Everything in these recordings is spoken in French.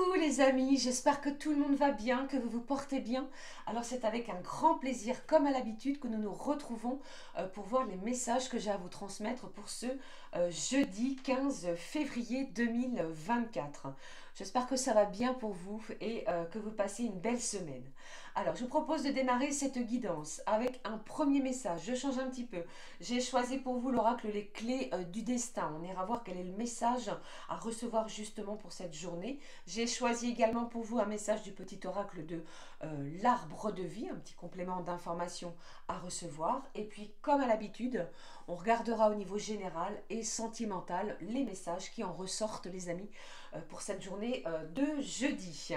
Coucou les amis, j'espère que tout le monde va bien, que vous vous portez bien. Alors c'est avec un grand plaisir, comme à l'habitude, que nous nous retrouvons pour voir les messages que j'ai à vous transmettre pour ce jeudi 15 février 2024. J'espère que ça va bien pour vous et que vous passez une belle semaine. Alors je vous propose de démarrer cette guidance avec un premier message. Je change un petit peu. J'ai choisi pour vous l'oracle les clés du destin. On ira voir quel est le message à recevoir justement pour cette journée. J'ai choisi également pour vous un message du petit oracle de l'arbre de vie, un petit complément d'information à recevoir. Et puis, comme à l'habitude, on regardera au niveau général et sentimental les messages qui en ressortent, les amis, pour cette journée de jeudi.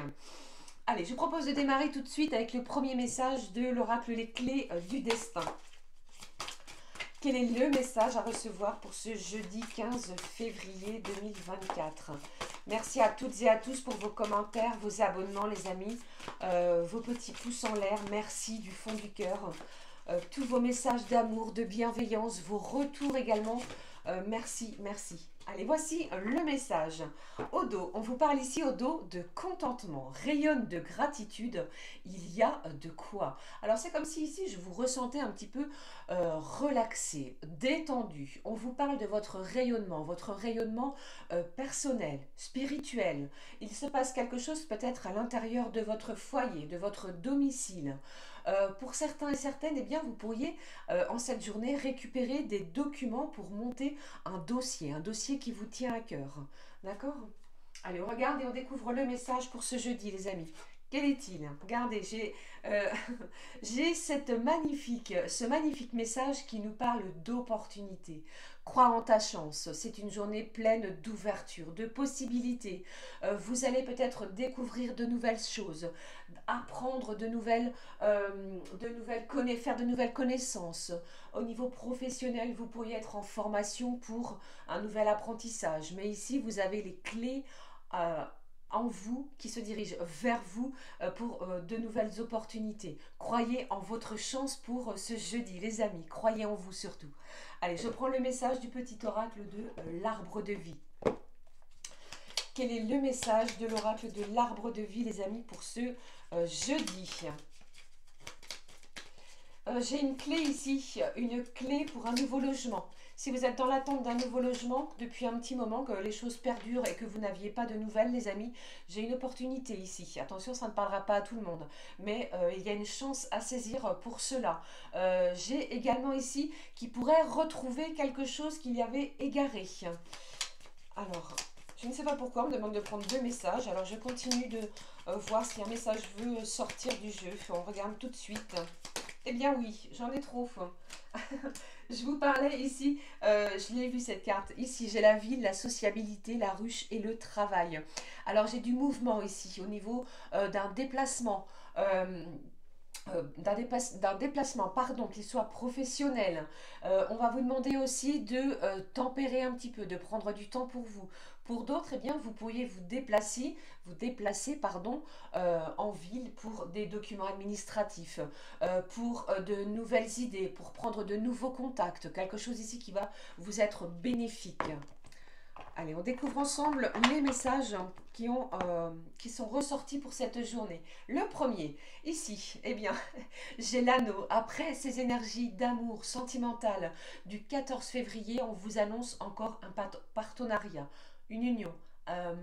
Allez, je vous propose de démarrer tout de suite avec le premier message de l'oracle les clés du destin. Quel est le message à recevoir pour ce jeudi 15 février 2024? Merci à toutes et à tous pour vos commentaires, vos abonnements les amis, vos petits pouces en l'air, merci du fond du cœur. Tous vos messages d'amour, de bienveillance, vos retours également, merci, merci. Allez, voici le message. Au dos, on vous parle ici au dos de contentement, rayonne de gratitude, il y a de quoi. Alors c'est comme si ici je vous ressentais un petit peu relaxé, détendu. On vous parle de votre rayonnement personnel, spirituel. Il se passe quelque chose peut-être à l'intérieur de votre foyer, de votre domicile. Pour certains et certaines, eh bien, vous pourriez en cette journée récupérer des documents pour monter un dossier qui vous tient à cœur. D'accord? Allez, on regarde et on découvre le message pour ce jeudi, les amis. Quel est-il? Regardez, j'ai ce magnifique message qui nous parle d'opportunité. Crois en ta chance, c'est une journée pleine d'ouverture, de possibilités. Vous allez peut-être découvrir de nouvelles choses, apprendre faire de nouvelles connaissances. Au niveau professionnel, vous pourriez être en formation pour un nouvel apprentissage. Mais ici, vous avez les clés en vous, qui se dirigent vers vous pour de nouvelles opportunités. Croyez en votre chance pour ce jeudi, les amis. Croyez en vous surtout. Allez, je prends le message du petit oracle de l'arbre de vie. Quel est le message de l'oracle de l'arbre de vie, les amis, pour ce jeudi? J'ai une clé ici, une clé pour un nouveau logement. Si vous êtes dans l'attente d'un nouveau logement depuis un petit moment, que les choses perdurent et que vous n'aviez pas de nouvelles, les amis, j'ai une opportunité ici. Attention, ça ne parlera pas à tout le monde, mais il y a une chance à saisir pour cela. J'ai également ici qui pourrait retrouver quelque chose qu'il y avait égaré. Alors, je ne sais pas pourquoi, on me demande de prendre deux messages. Alors, je continue de voir si un message veut sortir du jeu. On regarde tout de suite. Eh bien oui, j'en ai trop. Je vous parlais ici, je l'ai vu cette carte. Ici, j'ai la ville, la sociabilité, la ruche et le travail. Alors, j'ai du mouvement ici au niveau d'un déplacement. D'un déplacement, pardon, qu'il soit professionnel. On va vous demander aussi de tempérer un petit peu, de prendre du temps pour vous. Pour d'autres, eh bien, vous pourriez vous déplacer pardon, en ville pour des documents administratifs, pour de nouvelles idées, pour prendre de nouveaux contacts, quelque chose ici qui va vous être bénéfique. Allez, on découvre ensemble les messages qui sont ressortis pour cette journée. Le premier, ici, eh bien, j'ai l'anneau. Après ces énergies d'amour sentimental du 14 février, on vous annonce encore un partenariat, une union. Euh,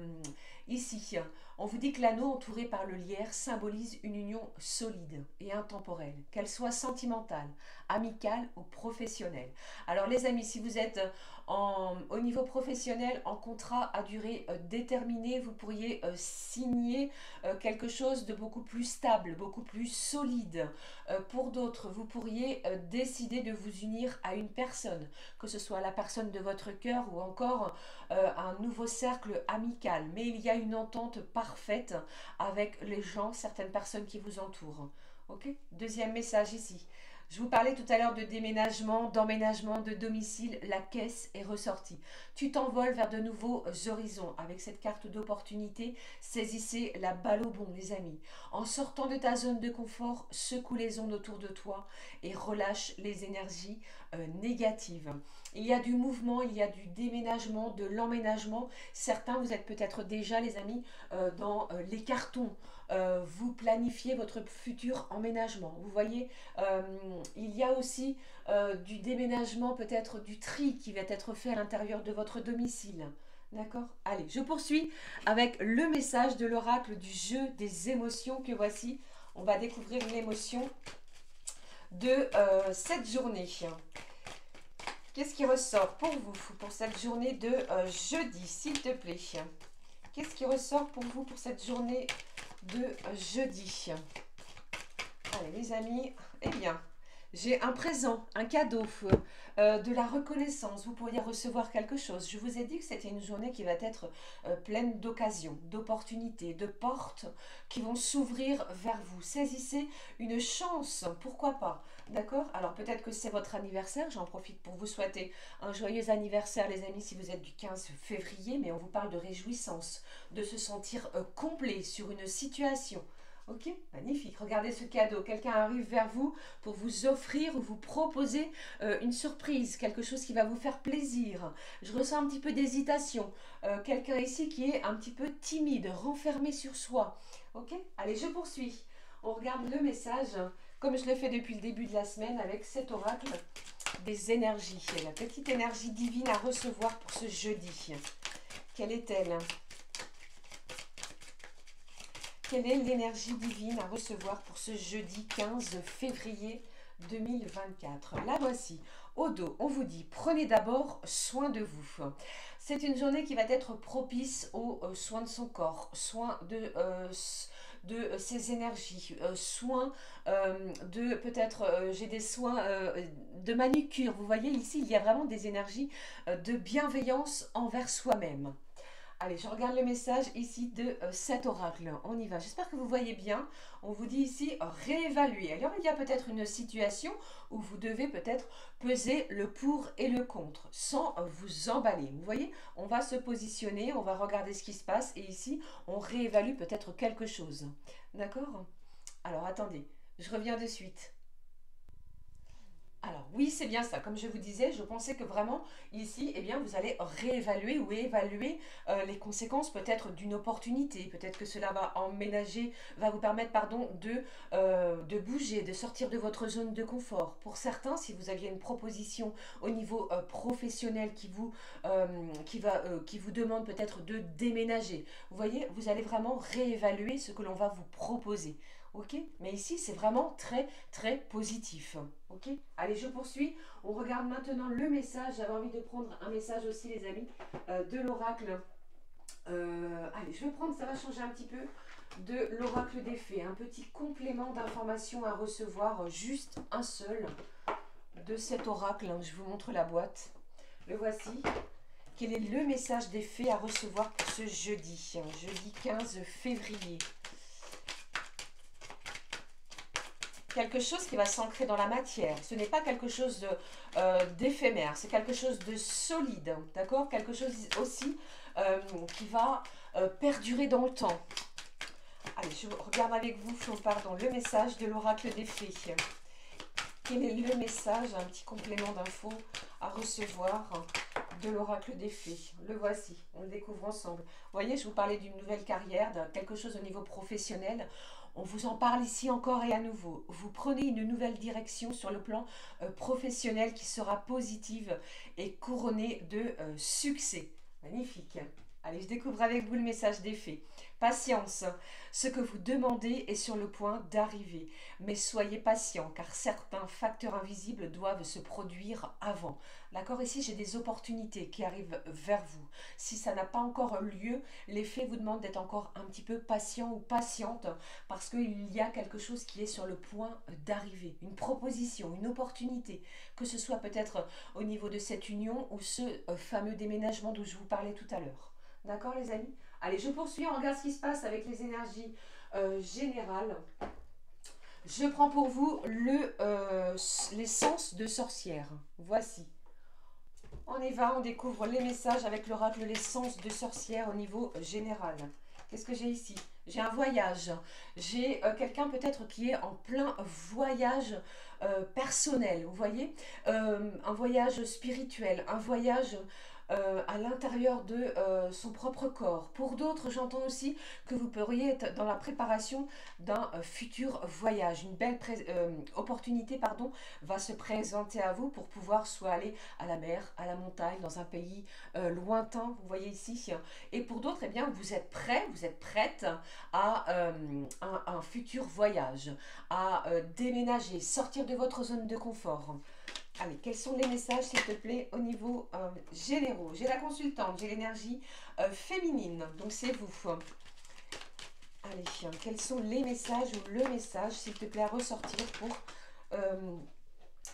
Ici, on vous dit que l'anneau entouré par le lierre symbolise une union solide et intemporelle, qu'elle soit sentimentale, amicale ou professionnelle. Alors les amis, si vous êtes au niveau professionnel en contrat à durée déterminée, vous pourriez signer quelque chose de beaucoup plus stable, beaucoup plus solide. Pour d'autres, vous pourriez décider de vous unir à une personne, que ce soit la personne de votre cœur ou encore un nouveau cercle amical. Mais il y a une entente parfaite avec les gens, certaines personnes qui vous entourent. Ok? Deuxième message ici. Je vous parlais tout à l'heure de déménagement, d'emménagement, de domicile. La caisse est ressortie. Tu t'envoles vers de nouveaux horizons. Avec cette carte d'opportunité, saisissez la balle au bon, les amis. En sortant de ta zone de confort, secoue les ondes autour de toi et relâche les énergies négative. Il y a du mouvement, il y a du déménagement, de l'emménagement. Certains, vous êtes peut-être déjà, les amis, dans les cartons. Vous planifiez votre futur emménagement. Vous voyez, il y a aussi du déménagement, peut-être du tri qui va être fait à l'intérieur de votre domicile. D'accord? Allez, je poursuis avec le message de l'oracle du jeu des émotions que voici. On va découvrir l'émotion de cette journée. Qu'est-ce qui ressort pour vous pour cette journée de jeudi, s'il te plaît? Qu'est-ce qui ressort pour vous pour cette journée de jeudi? Allez, les amis, eh bien, j'ai un présent, un cadeau, de la reconnaissance. Vous pourriez recevoir quelque chose. Je vous ai dit que c'était une journée qui va être pleine d'occasions, d'opportunités, de portes qui vont s'ouvrir vers vous. Saisissez une chance, pourquoi pas? D'accord? Alors peut-être que c'est votre anniversaire. J'en profite pour vous souhaiter un joyeux anniversaire, les amis, si vous êtes du 15 février. Mais on vous parle de réjouissance, de se sentir complet sur une situation. Ok, magnifique. Regardez ce cadeau. Quelqu'un arrive vers vous pour vous offrir ou vous proposer une surprise, quelque chose qui va vous faire plaisir. Je ressens un petit peu d'hésitation. Quelqu'un ici qui est un petit peu timide, renfermé sur soi. Ok, allez, je poursuis. On regarde le message, comme je l'ai fait depuis le début de la semaine avec cet oracle des énergies. La petite énergie divine à recevoir pour ce jeudi. Quelle est-elle ? Quelle est l'énergie divine à recevoir pour ce jeudi 15 février 2024? La voici. Au dos, on vous dit, prenez d'abord soin de vous. C'est une journée qui va être propice aux soins de son corps, soin de ses énergies, soin de peut-être, j'ai des soins de manucure. Vous voyez ici, il y a vraiment des énergies de bienveillance envers soi-même. Allez, je regarde le message ici de cet oracle. On y va. J'espère que vous voyez bien. On vous dit ici réévaluer. Alors, il y a peut-être une situation où vous devez peut-être peser le pour et le contre sans vous emballer. Vous voyez, on va se positionner, on va regarder ce qui se passe et ici, on réévalue peut-être quelque chose. D'accord? Alors, attendez, je reviens de suite. Alors oui, c'est bien ça. Comme je vous disais, je pensais que vraiment ici, eh bien, vous allez réévaluer ou évaluer les conséquences peut-être d'une opportunité. Peut-être que cela va emménager, va vous permettre, pardon, de bouger, de sortir de votre zone de confort. Pour certains, si vous aviez une proposition au niveau professionnel qui vous demande peut-être de déménager, vous voyez, vous allez vraiment réévaluer ce que l'on va vous proposer. Ok? Mais ici, c'est vraiment très, très positif. Ok? Allez, je poursuis. On regarde maintenant le message. J'avais envie de prendre un message aussi, les amis, de l'oracle. Allez, je vais prendre, ça va changer un petit peu, de l'oracle des fées. Un petit complément d'information à recevoir, juste un seul, de cet oracle. Je vous montre la boîte. Le voici. Quel est le message des fées à recevoir pour ce jeudi? Jeudi 15 février. Quelque chose qui va s'ancrer dans la matière. Ce n'est pas quelque chose d'éphémère, c'est quelque chose de solide, d'accord? Quelque chose aussi qui va perdurer dans le temps. Allez, je regarde avec vous, pardon, le message de l'oracle des fées. Quel est le message, un petit complément d'info à recevoir de l'oracle des fées? Le voici, on le découvre ensemble. Vous voyez, je vous parlais d'une nouvelle carrière, de quelque chose au niveau professionnel. On vous en parle ici encore et à nouveau. Vous prenez une nouvelle direction sur le plan professionnel qui sera positive et couronnée de succès. Magnifique. Allez, je découvre avec vous le message des fées. Patience. Ce que vous demandez est sur le point d'arriver. Mais soyez patient car certains facteurs invisibles doivent se produire avant. D'accord? Ici, j'ai des opportunités qui arrivent vers vous. Si ça n'a pas encore lieu, les fées vous demandent d'être encore un petit peu patient ou patiente parce qu'il y a quelque chose qui est sur le point d'arriver. Une proposition, une opportunité. Que ce soit peut-être au niveau de cette union ou ce fameux déménagement dont je vous parlais tout à l'heure. D'accord les amis? Allez, je poursuis, on regarde ce qui se passe avec les énergies générales. Je prends pour vous l'essence de sorcière. Voici. On y va, on découvre les messages avec l'oracle l'essence de sorcière au niveau général. Qu'est-ce que j'ai ici? J'ai un voyage. J'ai quelqu'un peut-être qui est en plein voyage personnel, vous voyez? Un voyage spirituel, un voyage à l'intérieur de son propre corps. Pour d'autres, j'entends aussi que vous pourriez être dans la préparation d'un futur voyage. Une belle opportunité pardon, va se présenter à vous pour pouvoir soit aller à la mer, à la montagne, dans un pays lointain, vous voyez ici. Et pour d'autres, eh bien, vous êtes prêts, vous êtes prêtes à un futur voyage, à déménager, sortir de votre zone de confort. Allez, quels sont les messages, s'il te plaît, au niveau généraux? J'ai la consultante, j'ai l'énergie féminine, donc c'est vous. Allez, quels sont les messages ou le message, s'il te plaît, à ressortir pour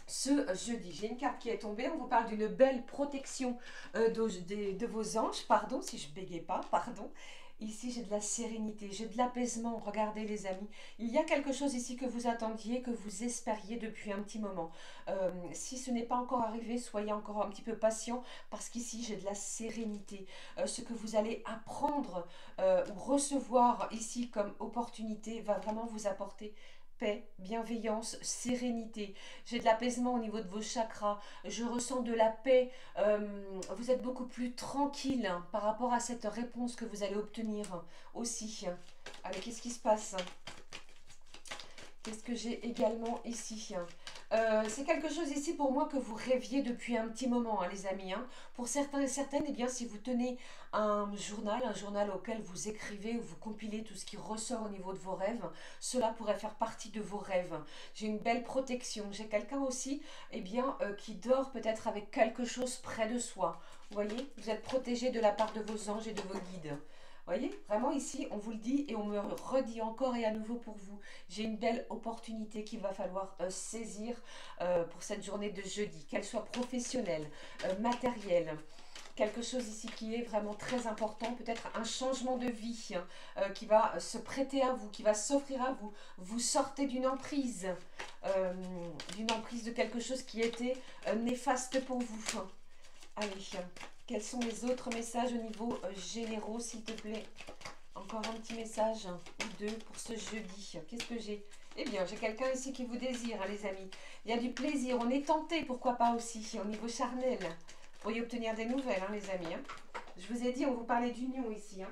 ce jeudi? J'ai une carte qui est tombée, on vous parle d'une belle protection de vos anges, pardon, si je bégayais pas, pardon. Ici, j'ai de la sérénité, j'ai de l'apaisement. Regardez les amis, il y a quelque chose ici que vous attendiez, que vous espériez depuis un petit moment. Si ce n'est pas encore arrivé, soyez encore un petit peu patient parce qu'ici, j'ai de la sérénité. Ce que vous allez apprendre ou recevoir ici comme opportunité va vraiment vous apporter paix, bienveillance, sérénité. J'ai de l'apaisement au niveau de vos chakras. Je ressens de la paix. Vous êtes beaucoup plus tranquille par rapport à cette réponse que vous allez obtenir aussi. Allez, qu'est-ce qui se passe? Qu'est-ce que j'ai également ici? C'est quelque chose ici pour moi que vous rêviez depuis un petit moment, hein, les amis. Hein. Pour certains et certaines, eh bien, si vous tenez un journal auquel vous écrivez ou vous compilez tout ce qui ressort au niveau de vos rêves, cela pourrait faire partie de vos rêves. J'ai une belle protection. J'ai quelqu'un aussi eh bien, qui dort peut-être avec quelque chose près de soi. Vous voyez, vous êtes protégé de la part de vos anges et de vos guides. Vous voyez, vraiment ici, on vous le dit et on me redit encore et à nouveau pour vous. J'ai une belle opportunité qu'il va falloir saisir pour cette journée de jeudi, qu'elle soit professionnelle, matérielle. Quelque chose ici qui est vraiment très important, peut-être un changement de vie qui va se prêter à vous, qui va s'offrir à vous. Vous sortez d'une emprise de quelque chose qui était néfaste pour vous. Allez, quels sont les autres messages au niveau généraux, s'il te plaît? Encore un petit message ou deux pour ce jeudi. Qu'est-ce que j'ai? Eh bien, j'ai quelqu'un ici qui vous désire, hein, les amis. Il y a du plaisir. On est tenté, pourquoi pas aussi, au niveau charnel. Vous pourriez obtenir des nouvelles, hein, les amis. Hein. Je vous ai dit, on vous parlait d'union ici. Hein.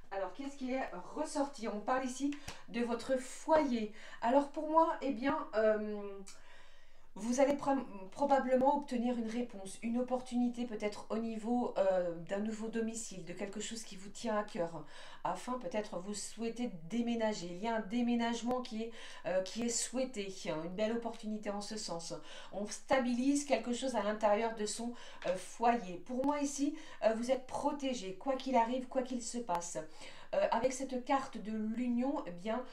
Alors, qu'est-ce qui est ressorti? On parle ici de votre foyer. Alors, pour moi, eh bien... vous allez probablement obtenir une réponse, une opportunité peut-être au niveau d'un nouveau domicile, de quelque chose qui vous tient à cœur, afin peut-être vous souhaitez déménager. Il y a un déménagement qui est souhaité, une belle opportunité en ce sens. On stabilise quelque chose à l'intérieur de son foyer. Pour moi ici, vous êtes protégé, quoi qu'il arrive, quoi qu'il se passe. Avec cette carte de l'union, eh bien...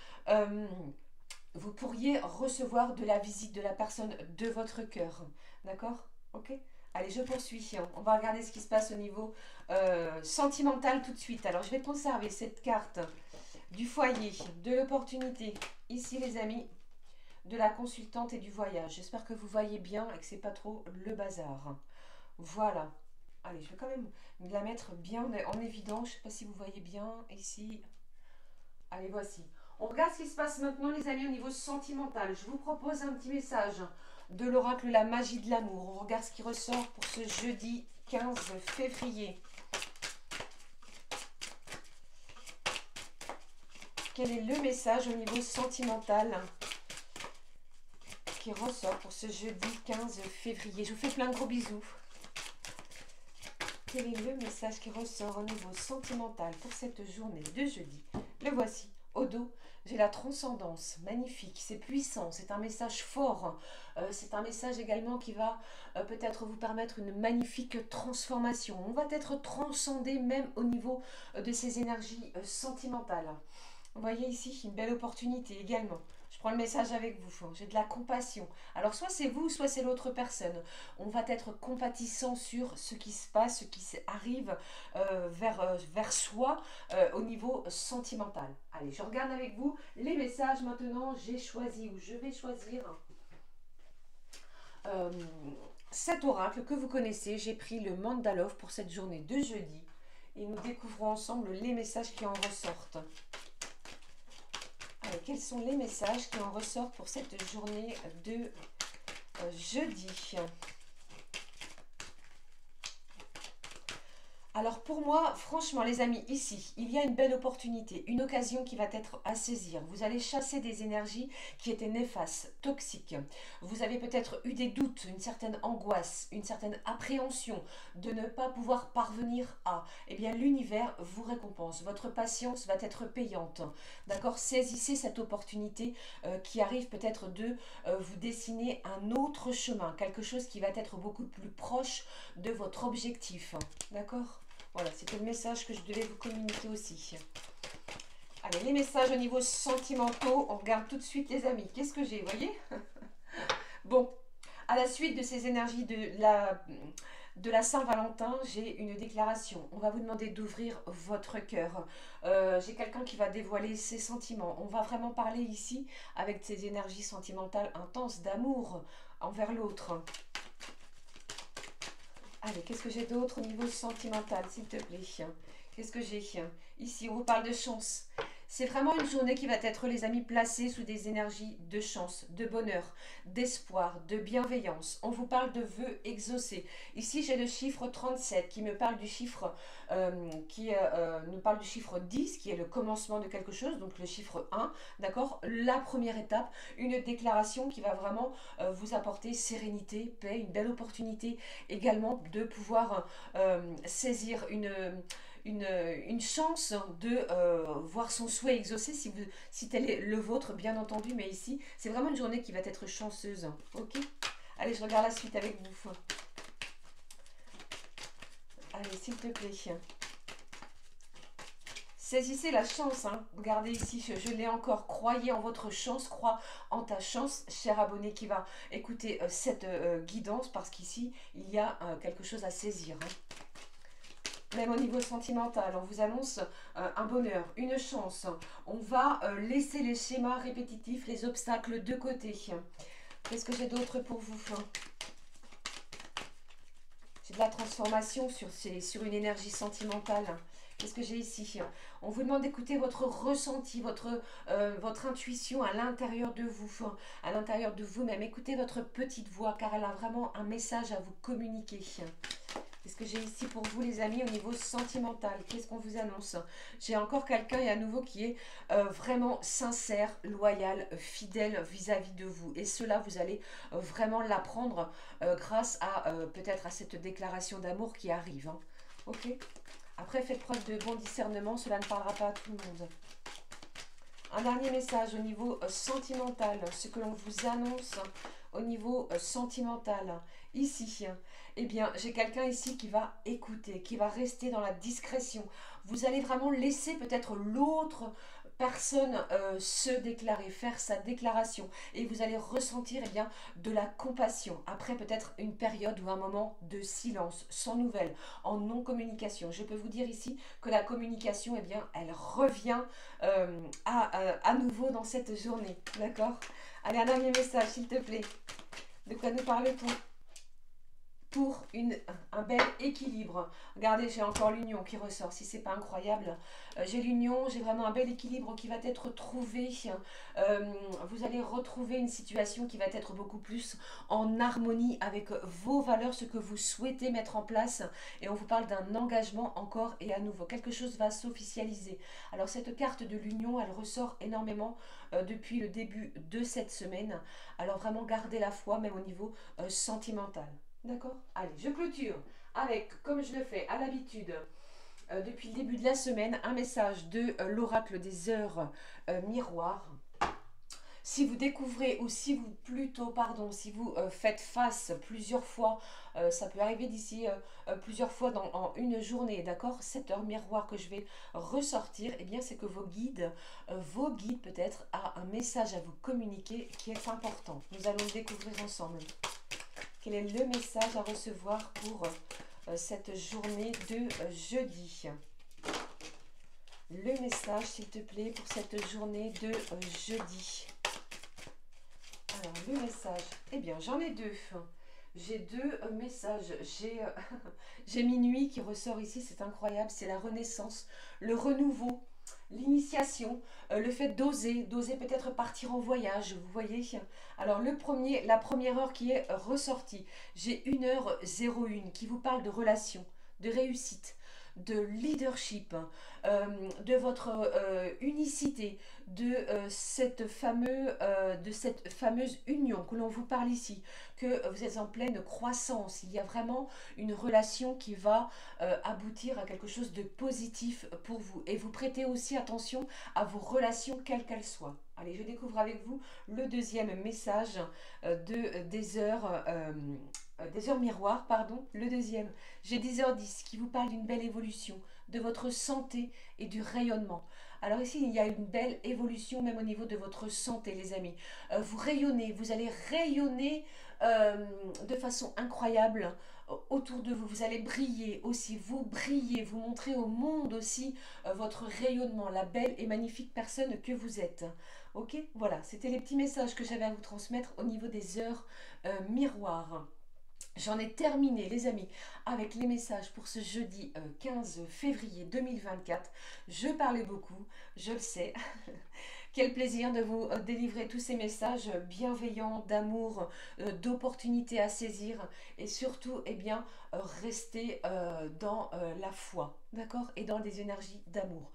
vous pourriez recevoir de la visite de la personne de votre cœur. D'accord? Ok? Allez, je poursuis. On va regarder ce qui se passe au niveau sentimental tout de suite. Alors, je vais conserver cette carte du foyer, de l'opportunité. Ici, les amis, de la consultante et du voyage. J'espère que vous voyez bien et que c'est pas trop le bazar. Voilà. Allez, je vais quand même la mettre bien en évidence. Je ne sais pas si vous voyez bien ici. Allez, voici. On regarde ce qui se passe maintenant, les amis, au niveau sentimental. Je vous propose un petit message de l'oracle La Magie de l'amour. On regarde ce qui ressort pour ce jeudi 15 février. Quel est le message au niveau sentimental qui ressort pour ce jeudi 15 février? Je vous fais plein de gros bisous. Quel est le message qui ressort au niveau sentimental pour cette journée de jeudi? Le voici. Au dos, j'ai la transcendance, magnifique, c'est puissant, c'est un message fort, c'est un message également qui va peut-être vous permettre une magnifique transformation. On va être transcendé même au niveau de ces énergies sentimentales. Vous voyez ici une belle opportunité également. Je prends le message avec vous. J'ai de la compassion. Alors soit c'est vous, soit c'est l'autre personne. On va être compatissant sur ce qui se passe, ce qui arrive vers soi au niveau sentimental. Allez, je regarde avec vous les messages maintenant. J'ai choisi ou je vais choisir cet oracle que vous connaissez. J'ai pris le Mandalov pour cette journée de jeudi. et nous découvrons ensemble les messages qui en ressortent. Alors, quels sont les messages qui en ressortent pour cette journée de jeudi? Alors pour moi, franchement les amis, ici, il y a une belle opportunité, une occasion qui va être à saisir. Vous allez chasser des énergies qui étaient néfastes, toxiques. Vous avez peut-être eu des doutes, une certaine angoisse, une certaine appréhension de ne pas pouvoir parvenir à. Eh bien l'univers vous récompense, votre patience va être payante. D'accord? Saisissez cette opportunité qui arrive peut-être de vous dessiner un autre chemin, quelque chose qui va être beaucoup plus proche de votre objectif. D'accord? Voilà, c'était le message que je devais vous communiquer aussi. Allez, les messages au niveau sentimentaux, on regarde tout de suite les amis. Qu'est-ce que j'ai, vous voyez? Bon, à la suite de ces énergies de la Saint-Valentin, j'ai une déclaration. On va vous demander d'ouvrir votre cœur. J'ai quelqu'un qui va dévoiler ses sentiments. On va vraiment parler ici avec ces énergies sentimentales intenses d'amour envers l'autre. Allez, qu'est-ce que j'ai d'autre au niveau sentimental, s'il te plaît? Qu'est-ce que j'ai? Ici, on vous parle de chance. C'est vraiment une journée qui va être, les amis, placée sous des énergies de chance, de bonheur, d'espoir, de bienveillance. On vous parle de vœux exaucés. Ici, j'ai le chiffre 37 qui me parle du chiffre, nous parle du chiffre 10, qui est le commencement de quelque chose, donc le chiffre 1, d'accord? La première étape, une déclaration qui va vraiment vous apporter sérénité, paix, une belle opportunité également de pouvoir saisir une chance de voir son souhait exaucé si tel est le vôtre, bien entendu. Mais ici, c'est vraiment une journée qui va être chanceuse. Ok? Allez, je regarde la suite avec vous. Allez, s'il te plaît. Saisissez la chance. Hein. Regardez ici, je l'ai encore. Croyez en votre chance. Crois en ta chance, cher abonné qui va écouter cette guidance. Parce qu'ici, il y a quelque chose à saisir. Hein. Même au niveau sentimental, on vous annonce un bonheur, une chance. On va laisser les schémas répétitifs, les obstacles de côté. Qu'est-ce que j'ai d'autre pour vous? J'ai de la transformation sur une énergie sentimentale. Qu'est-ce que j'ai ici? On vous demande d'écouter votre ressenti, votre intuition à l'intérieur de vous, à l'intérieur de vous-même. Écoutez votre petite voix car elle a vraiment un message à vous communiquer. Qu'est-ce que j'ai ici pour vous les amis au niveau sentimental? Qu'est-ce qu'on vous annonce? J'ai encore quelqu'un et à nouveau qui est vraiment sincère, loyal, fidèle vis-à-vis de vous. Et cela, vous allez vraiment l'apprendre grâce à peut-être à cette déclaration d'amour qui arrive. Hein. Ok? Après, faites preuve de bon discernement, cela ne parlera pas à tout le monde. Un dernier message au niveau sentimental, ce que l'on vous annonce au niveau sentimental. Ici, eh bien, j'ai quelqu'un ici qui va écouter, qui va rester dans la discrétion. Vous allez vraiment laisser peut-être l'autre personne se déclarer, faire sa déclaration. Et vous allez ressentir eh bien, de la compassion. Après peut-être une période ou un moment de silence, sans nouvelles, en non-communication. Je peux vous dire ici que la communication, eh bien, elle revient à nouveau dans cette journée. D'accord? Allez, un dernier message, s'il te plaît. De quoi nous parle-t-on? Pour un bel équilibre. Regardez, j'ai encore l'union qui ressort, si c'est pas incroyable. J'ai l'union, j'ai vraiment un bel équilibre qui va être trouvé. Vous allez retrouver une situation qui va être beaucoup plus en harmonie avec vos valeurs, ce que vous souhaitez mettre en place. Et on vous parle d'un engagement encore et à nouveau. Quelque chose va s'officialiser. Alors cette carte de l'union, elle ressort énormément depuis le début de cette semaine. Alors vraiment gardez la foi, même au niveau sentimental. D'accord? Allez, je clôture avec, comme je le fais à l'habitude, depuis le début de la semaine, un message de l'oracle des heures miroirs. Si vous découvrez ou si vous, si vous faites face plusieurs fois, ça peut arriver d'ici plusieurs fois en une journée, d'accord? Cette heure miroir que je vais ressortir, eh bien c'est que vos guides peut-être, a un message à vous communiquer qui est important. Nous allons le découvrir ensemble. Quel est le message à recevoir pour cette journée de jeudi? Le message, s'il te plaît, pour cette journée de jeudi. Alors, le message, eh bien, j'en ai deux. J'ai deux messages. J'ai minuit qui ressort ici, c'est incroyable, c'est la renaissance, le renouveau, l'initiation, le fait d'oser peut-être partir en voyage, vous voyez. Alors la première heure qui est ressortie, j'ai 1h01 qui vous parle de relations, de réussite, de leadership, de votre unicité, de cette fameuse union que l'on vous parle ici, que vous êtes en pleine croissance. Il y a vraiment une relation qui va aboutir à quelque chose de positif pour vous. Et vous prêtez aussi attention à vos relations, quelles qu'elles soient. Allez, je découvre avec vous le deuxième message des heures miroirs, pardon, le deuxième. J'ai 10h10 qui vous parle d'une belle évolution, de votre santé et du rayonnement. Alors ici, il y a une belle évolution même au niveau de votre santé, les amis. Vous rayonnez, vous allez rayonner de façon incroyable autour de vous. Vous allez briller aussi, vous brillez, vous montrez au monde aussi votre rayonnement, la belle et magnifique personne que vous êtes. Ok, voilà, c'était les petits messages que j'avais à vous transmettre au niveau des heures miroirs. J'en ai terminé, les amis, avec les messages pour ce jeudi 15 février 2024. Je parlais beaucoup, je le sais. Quel plaisir de vous délivrer tous ces messages bienveillants, d'amour, d'opportunités à saisir et surtout, eh bien, rester dans la foi, d'accord? Et dans des énergies d'amour.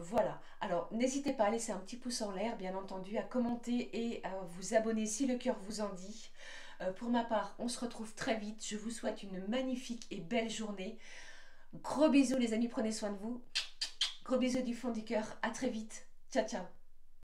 Voilà, alors n'hésitez pas à laisser un petit pouce en l'air, bien entendu, à commenter et à vous abonner si le cœur vous en dit. Pour ma part, on se retrouve très vite. Je vous souhaite une magnifique et belle journée. Gros bisous les amis, prenez soin de vous. Gros bisous du fond du cœur. À très vite. Ciao, ciao.